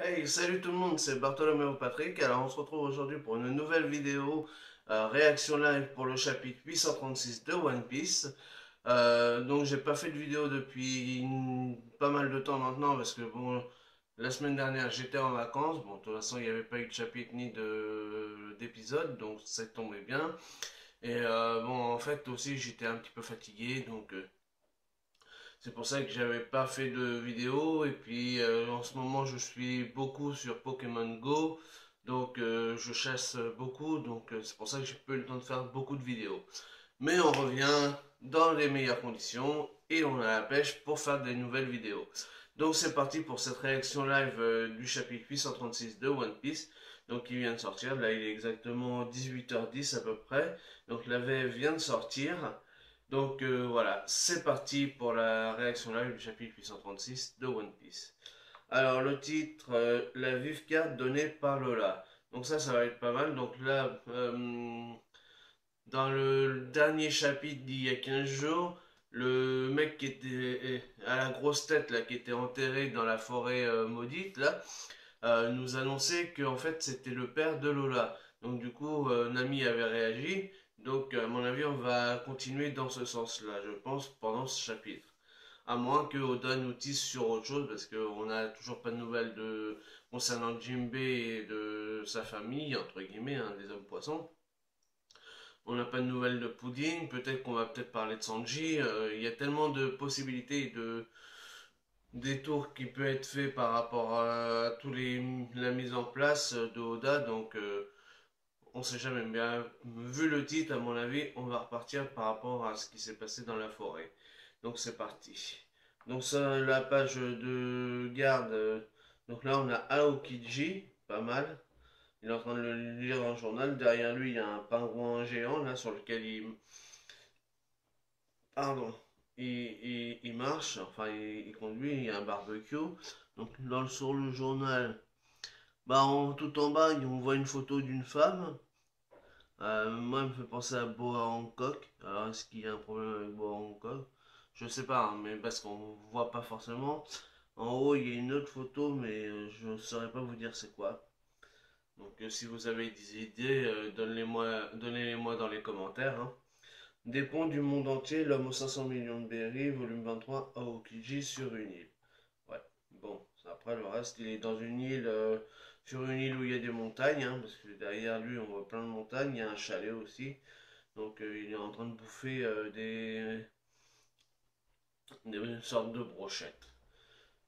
Hey, salut tout le monde, c'est Bartholoméo Patrick. Alors, on se retrouve aujourd'hui pour une nouvelle vidéo réaction live pour le chapitre 836 de One Piece. Donc, j'ai pas fait de vidéo depuis pas mal de temps maintenant parce que bon, la semaine dernière j'étais en vacances. Bon, de toute façon, il n'y avait pas eu de chapitre ni d'épisode, donc ça tombait bien. Et bon, en fait, aussi, j'étais un petit peu fatigué, donc c'est pour ça que j'avais pas fait de vidéo. Et puis en ce moment, je suis beaucoup sur Pokémon Go. Donc je chasse beaucoup. Donc c'est pour ça que j'ai pas eu le temps de faire beaucoup de vidéos. Mais on revient dans les meilleures conditions et on a la pêche pour faire des nouvelles vidéos. Donc c'est parti pour cette réaction live du chapitre 836 de One Piece. Donc il vient de sortir. Là il est exactement 18h10 à peu près. Donc la VF vient de sortir. Donc voilà, c'est parti pour la réaction live du chapitre 836 de One Piece. Alors le titre, la vive carte donnée par Lola. Donc ça va être pas mal. Donc là, dans le dernier chapitre d'il y a 15 jours, le mec qui était à la grosse tête, là, qui était enterré dans la forêt maudite, là, nous annonçait que en fait c'était le père de Lola. Donc du coup, Nami avait réagi. Donc à mon avis, on va continuer dans ce sens-là, je pense, pendant ce chapitre. À moins que Oda nous tisse sur autre chose, parce qu'on n'a toujours pas de nouvelles concernant Jinbe et de sa famille, entre guillemets, hein, des hommes poissons. On n'a pas de nouvelles de Pudding, peut-être qu'on va peut-être parler de Sanji. Il y a tellement de possibilités et de détours qui peut être fait par rapport à la mise en place de Oda, donc on sait jamais bien. Vu le titre, à mon avis, on va repartir par rapport à ce qui s'est passé dans la forêt. Donc c'est parti. Donc ça, la page de garde. Donc là, on a Aokiji, pas mal. Il est en train de le lire dans le journal. Derrière lui, il y a un pingouin géant là sur lequel pardon, il marche. Enfin, il conduit. Il y a un barbecue. Donc sur le journal, bah tout en bas, on voit une photo d'une femme. Moi, il me fait penser à Boa Hancock. Alors, est-ce qu'il y a un problème avec Boa Hancock? Je sais pas, hein, mais parce qu'on voit pas forcément. En haut, il y a une autre photo, mais je ne saurais pas vous dire c'est quoi. Donc, si vous avez des idées, donnez-les-moi dans les commentaires, hein. Des ponts du monde entier, l'homme aux 500 millions de berries, volume 23, Aokiji sur une île. Ouais, bon, après le reste, il est dans une île, sur une île où il y a des montagnes, hein, parce que derrière lui, on voit plein de montagnes, il y a un chalet aussi. Donc il est en train de bouffer des sortes de brochettes.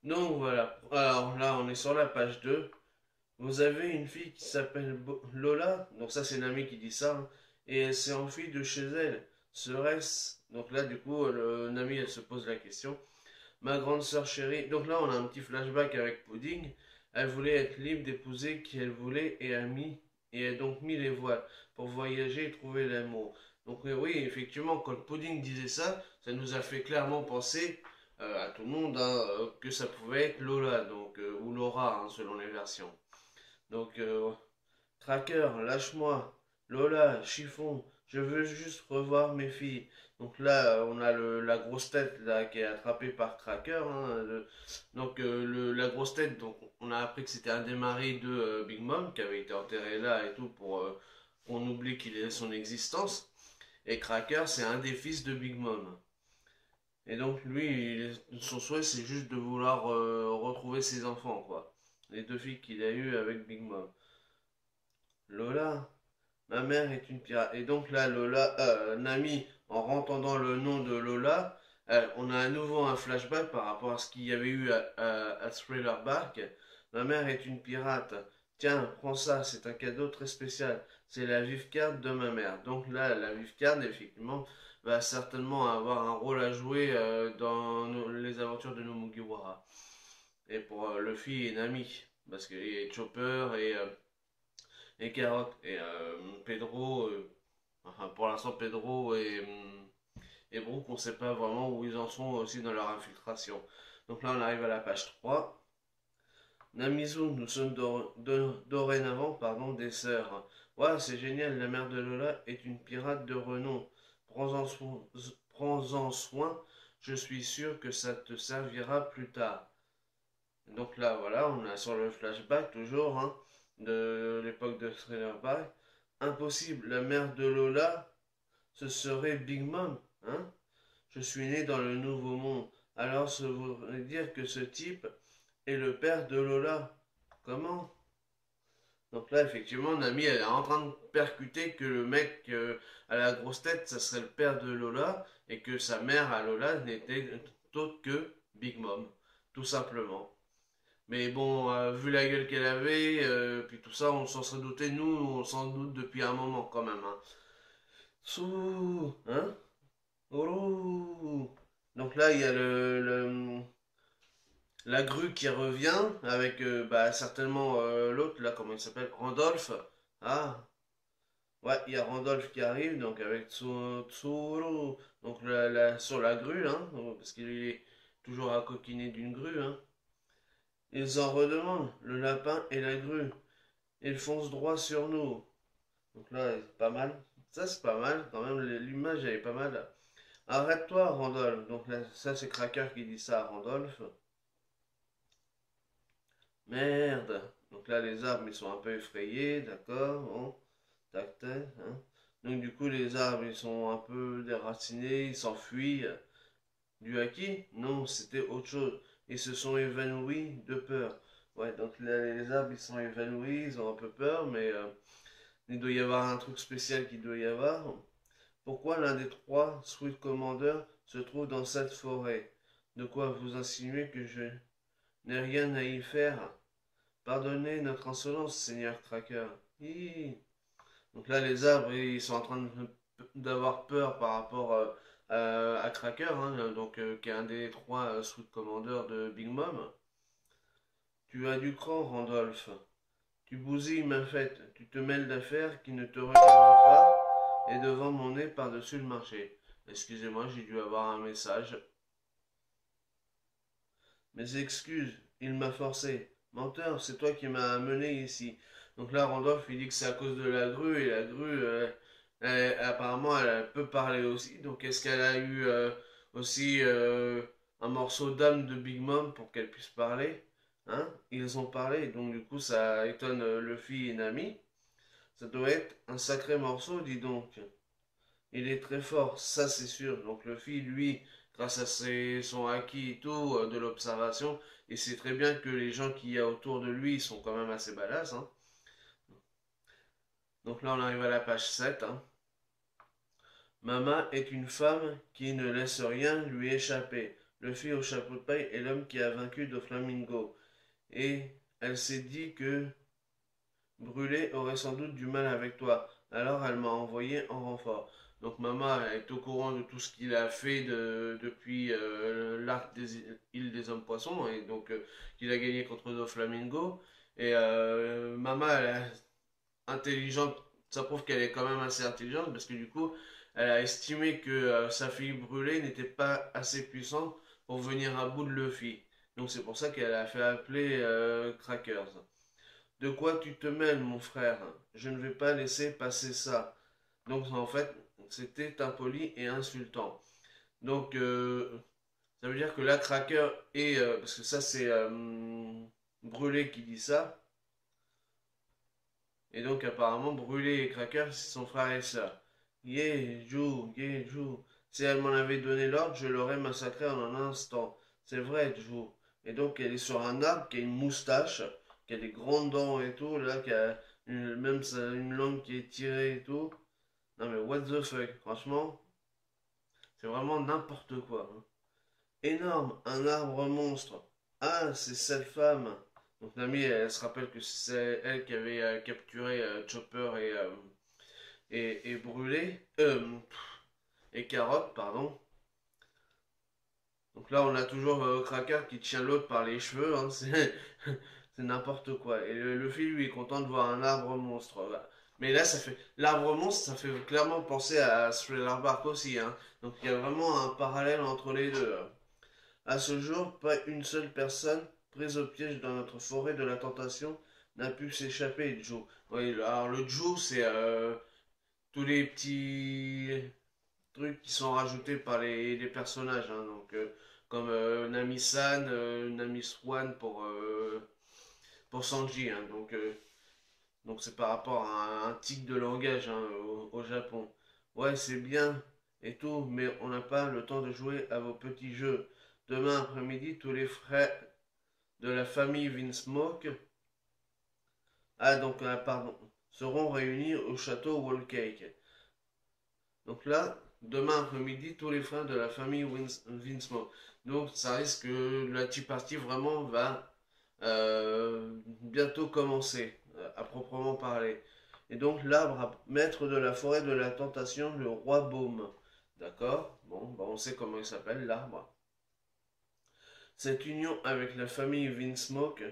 Donc voilà. Alors là, on est sur la page 2. Vous avez une fille qui s'appelle Lola. Donc ça, c'est Nami qui dit ça, hein, et elle s'est enfuie de chez elle. Serait-ce... Donc là, du coup, Nami, elle se pose la question. Ma grande sœur chérie. Donc là, on a un petit flashback avec Pudding. Elle voulait être libre d'épouser qui elle voulait et a donc mis les voiles pour voyager et trouver l'amour. Donc oui, effectivement, quand Pudding disait ça, ça nous a fait clairement penser à tout le monde, hein, que ça pouvait être Lola, donc ou Laura, hein, selon les versions. Donc Tracker, lâche-moi. Lola, chiffon, je veux juste revoir mes filles. Donc là, on a la grosse tête là, qui est attrapée par Tracker, hein, donc la grosse tête, donc on a appris que c'était un des maris de Big Mom qui avait été enterré là et tout pour qu'on oublie qu'il ait son existence. Et Cracker, c'est un des fils de Big Mom. Et donc lui, son souhait, c'est juste de vouloir retrouver ses enfants, quoi. Les deux filles qu'il a eues avec Big Mom. Lola, ma mère est une pirate. Et donc là, Lola, Nami, en entendant le nom de Lola, on a à nouveau un flashback par rapport à ce qu'il y avait eu à Thriller Bark. Ma mère est une pirate. Tiens, prends ça, c'est un cadeau très spécial. C'est la vive carte de ma mère. Donc là, la vive carte, effectivement, va certainement avoir un rôle à jouer dans les aventures de nos Mugiwara. Et pour Luffy et Nami. Parce que et Chopper et Carotte et Pedro, enfin pour l'instant Pedro et Brooke, on ne sait pas vraiment où ils en sont aussi dans leur infiltration. Donc là on arrive à la page 3. Namizu, nous sommes dorénavant des sœurs. Ouais, c'est génial, la mère de Lola est une pirate de renom. Prends-en soin, prends-en soin, je suis sûr que ça te servira plus tard. Donc là, voilà, on a sur le flashback toujours, hein, de l'époque de Thriller Bark. Impossible, la mère de Lola, ce serait Big Mom, hein? Je suis né dans le nouveau monde. Alors ça voudrait dire que ce type est le père de Lola. Comment? Donc là, effectivement, Nami, elle est en train de percuter que le mec à la grosse tête, ça serait le père de Lola, et que sa mère à Lola n'était autre que Big Mom, tout simplement. Mais bon, vu la gueule qu'elle avait, puis tout ça, on s'en serait douté, nous, on s'en doute depuis un moment quand même, hein. Sous, hein? Oh. Donc là, il y a la grue qui revient avec bah, certainement l'autre, là, comment il s'appelle? Randolph. Ah, ouais, il y a Randolph qui arrive, donc avec Tsuru, donc sur la grue, hein, parce qu'il est toujours à coquiner d'une grue, hein. Ils en redemandent, le lapin et la grue. Ils foncent droit sur nous. Donc là, c'est pas mal. Ça, c'est pas mal, quand même, l'image, elle est pas mal. Arrête-toi, Randolph. Donc là, ça, c'est Cracker qui dit ça à Randolph. Merde. Donc là, les arbres, ils sont un peu effrayés, d'accord, bon. Tac, tac, hein. Donc du coup, les arbres, ils sont un peu déracinés, ils s'enfuient. Dû à qui? Non, c'était autre chose. Ils se sont évanouis de peur. Ouais, donc là, les arbres, ils sont évanouis, ils ont un peu peur, mais il doit y avoir un truc spécial qui doit y avoir. Pourquoi l'un des trois Sweet Commander se trouve dans cette forêt? De quoi vous insinuez que je n'ai rien à y faire? Pardonnez notre insolence, Seigneur Cracker. Hi. Donc là, les arbres, ils sont en train d'avoir peur par rapport à Cracker, hein, donc, qui est un des trois Sweet Commanders de Big Mom. Tu as du cran, Randolph. Tu bousilles ma fête. Tu te mêles d'affaires qui ne te regardent pas et devant mon nez par-dessus le marché. Excusez-moi, j'ai dû avoir un message. Mes excuses, il m'a forcé. Menteur, c'est toi qui m'as amené ici. Donc là, Randolph, il dit que c'est à cause de la grue, et la grue, apparemment, elle peut parler aussi. Donc est-ce qu'elle a eu aussi un morceau d'âme de Big Mom pour qu'elle puisse parler? Hein? Ils ont parlé, donc du coup, ça étonne Luffy et Nami. Ça doit être un sacré morceau, dis donc. Il est très fort, ça c'est sûr. Donc Luffy, lui, grâce à son acquis et tout, de l'observation, il sait très bien que les gens qu'il y a autour de lui sont quand même assez badass, hein. Donc là, on arrive à la page 7, hein. Mama est une femme qui ne laisse rien lui échapper. Luffy au chapeau de paille est l'homme qui a vaincu Doflamingo. Et elle s'est dit que Brûlé aurait sans doute du mal avec toi. Alors elle m'a envoyé en renfort. Donc Mama est au courant de tout ce qu'il a fait depuis l'arc des îles des hommes poissons et donc qu'il a gagné contre Doflamingo. Et Mama, elle est intelligente, ça prouve qu'elle est quand même assez intelligente parce que du coup, elle a estimé que sa fille brûlée n'était pas assez puissante pour venir à bout de Luffy. Donc c'est pour ça qu'elle a fait appeler Crackers. De quoi tu te mêles, mon frère? Je ne vais pas laisser passer ça. Donc en fait, c'était impoli et insultant. Donc ça veut dire que là, Cracker et parce que ça c'est Brûlé qui dit ça. Et donc apparemment Brûlé et Cracker c'est son frère et sœur. Yeah, Jou, yeah, Jou. Si elle m'en avait donné l'ordre, je l'aurais massacré en un instant. C'est vrai, Jou. Et donc elle est sur un arbre qui a une moustache, qui a des grandes dents et tout, là, qui a même une langue qui est tirée et tout. Non mais what the fuck, franchement, c'est vraiment n'importe quoi, hein. Énorme, un arbre monstre. Ah, c'est cette femme. Donc Nami, elle se rappelle que c'est elle qui avait capturé Chopper et brûlé. Et Carotte, pardon. Donc là, on a toujours Cracker qui tient l'autre par les cheveux, hein, c'est n'importe quoi. Et le Luffy, lui, est content de voir un arbre monstre. Voilà. Mais là, ça fait l'arbre monstre, ça fait clairement penser à Thriller Bark aussi, hein. Donc il y a vraiment un parallèle entre les deux, hein. À ce jour, pas une seule personne prise au piège dans notre forêt de la tentation n'a pu s'échapper, Joe. Oui, alors le Joe, c'est tous les petits trucs qui sont rajoutés par les personnages, hein. Donc, comme Nami-san, Nami-swan pour Sanji. Hein. Donc c'est par rapport à un tic de langage hein, au Japon. Ouais, c'est bien et tout, mais on n'a pas le temps de jouer à vos petits jeux. Demain après-midi, tous les frères de la famille Vinsmoke, pardon, seront réunis au château Wallcake. Donc là, demain après-midi, tous les frères de la famille Vinsmoke. Donc ça risque que la tea party vraiment va bientôt commencer, à proprement parler. Et donc l'arbre, maître de la forêt de la tentation, le roi Baume. D'accord. Bon, bah on sait comment il s'appelle, l'arbre. Cette union avec la famille Vinsmoke,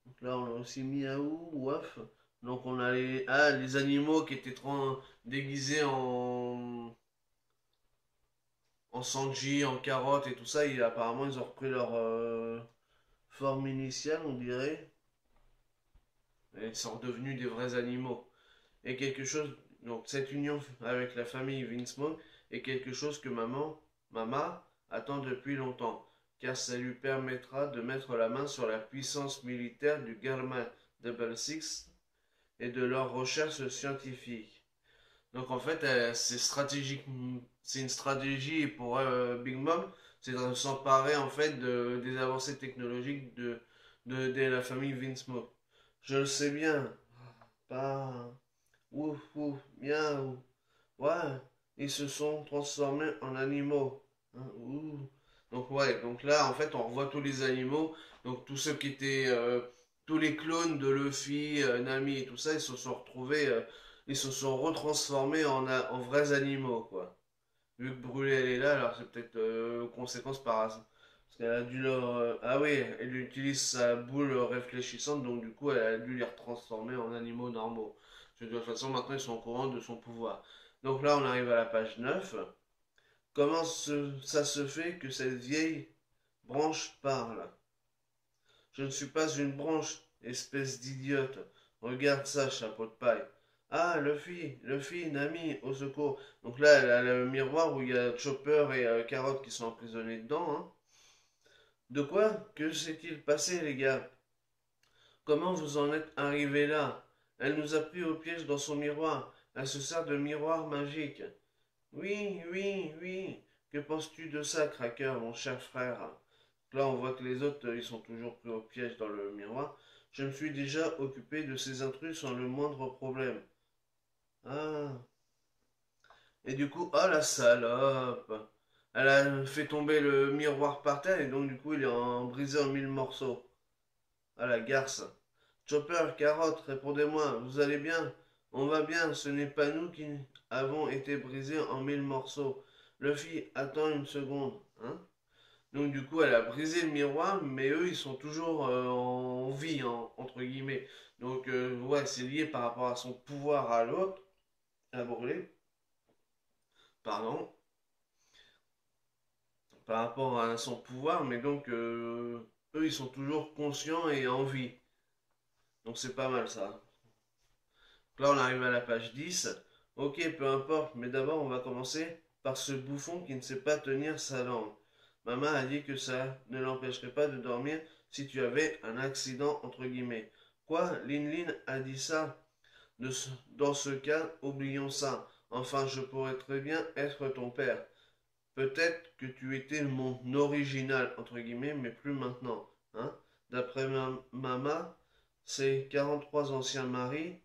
donc là on a aussi Miaou, Waf. Donc on a les animaux qui étaient trop déguisés en Sanji, en carotte et tout ça. Apparemment ils ont repris leur forme initiale, on dirait. Et ils sont devenus des vrais animaux. Et quelque chose, donc cette union avec la famille Vinsmoke est quelque chose que Mama attend depuis longtemps, car ça lui permettra de mettre la main sur la puissance militaire du Garma Double Six et de leurs recherches scientifiques. Donc en fait, c'est stratégique, c'est une stratégie pour Big Mom, c'est de s'emparer en fait des avancées technologiques de la famille Vinsmoke. Je le sais bien, pas ouf ouf, miaou. Ouais, ils se sont transformés en animaux. Hein, ouh. Donc ouais, donc là en fait on revoit tous les animaux, donc tous ceux qui étaient, tous les clones de Luffy, Nami et tout ça, ils se sont retrouvés, ils se sont retransformés en vrais animaux quoi. Vu que Brûlé elle est là, alors c'est peut-être conséquence par hasard. Parce qu'elle a dû leur, ah oui, elle utilise sa boule réfléchissante, donc du coup elle a dû les retransformer en animaux normaux. De toute façon maintenant ils sont au courant de son pouvoir. Donc là on arrive à la page 9. Comment ça se fait que cette vieille branche parle? Je ne suis pas une branche, espèce d'idiote. Regarde ça, chapeau de paille. Ah, Luffy, Nami, au secours. Donc là, elle a le miroir où il y a Chopper et Carotte qui sont emprisonnés dedans. Hein. De quoi? Que s'est-il passé, les gars? Comment vous en êtes arrivés là? Elle nous a pris au piège dans son miroir. Elle se sert de miroir magique. Oui, oui, oui. Que penses-tu de ça, Cracker, mon cher frère? Là, on voit que les autres, ils sont toujours pris au piège dans le miroir. Je me suis déjà occupé de ces intrus sans le moindre problème. Ah. Et du coup, oh la salope. Elle a fait tomber le miroir par terre et donc du coup, il est brisé en mille morceaux. Ah la garce. Chopper, Carotte, répondez-moi, vous allez bien? On va bien, ce n'est pas nous qui avons été brisés en mille morceaux. Luffy, attends une seconde. Hein? Donc du coup, elle a brisé le miroir, mais eux, ils sont toujours en vie, entre guillemets. Donc ouais, c'est lié par rapport à son pouvoir à l'autre, à brûler, pardon, par rapport à son pouvoir, mais donc eux, ils sont toujours conscients et en vie. Donc c'est pas mal ça. Là, on arrive à la page 10. Ok, peu importe, mais d'abord, on va commencer par ce bouffon qui ne sait pas tenir sa langue. Maman a dit que ça ne l'empêcherait pas de dormir si tu avais un accident, entre guillemets. Quoi? Lin Lin a dit ça? Dans ce cas, oublions ça. Enfin, je pourrais très bien être ton père. Peut-être que tu étais mon original, entre guillemets, mais plus maintenant. Hein? D'après maman, ses 43 anciens maris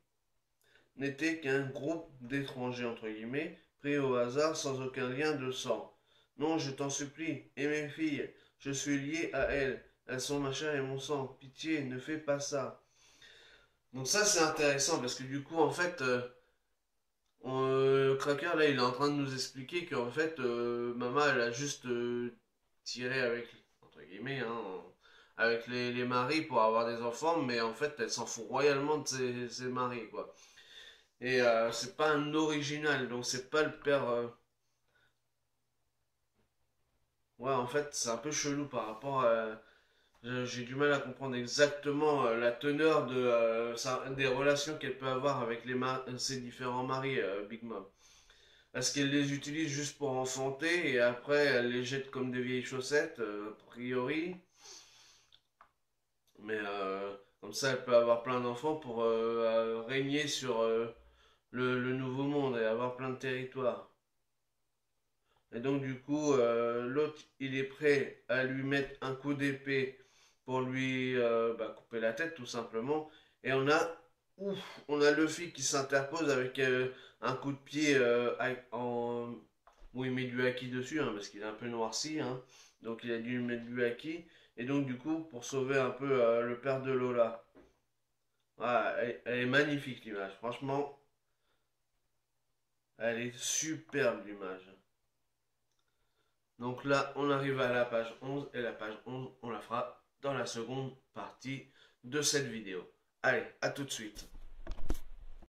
n'était qu'un groupe d'étrangers, entre guillemets, pris au hasard sans aucun lien de sang. Non, je t'en supplie, et mes filles, je suis lié à elles. Elles sont ma chair et mon sang. Pitié, ne fais pas ça. Donc ça, c'est intéressant, parce que du coup, en fait, Cracker, là, il est en train de nous expliquer qu'en fait, Mama, elle a juste tiré avec, entre guillemets, hein, avec les maris pour avoir des enfants, mais en fait, elle s'en fout royalement de ses maris, quoi. Et c'est pas un original, donc c'est pas le père. Ouais, en fait, c'est un peu chelou par rapport à. J'ai du mal à comprendre exactement la teneur des relations qu'elle peut avoir avec ses différents maris, Big Mom. est-ce qu'elle les utilise juste pour enfanter et après elle les jette comme des vieilles chaussettes, a priori. Mais comme ça, elle peut avoir plein d'enfants pour régner sur le nouveau monde et avoir plein de territoires. Et donc du coup, l'autre, il est prêt à lui mettre un coup d'épée pour lui couper la tête tout simplement. Et ouf, on a Luffy qui s'interpose avec un coup de pied où il met du haki dessus, hein, parce qu'il est un peu noirci, hein. Donc il a dû lui mettre du haki. Et donc du coup, pour sauver un peu le père de Lola. Ah, elle est magnifique l'image, franchement, elle est superbe l'image. Donc là, on arrive à la page 11 et la page 11, on la fera dans la seconde partie de cette vidéo. Allez, à tout de suite.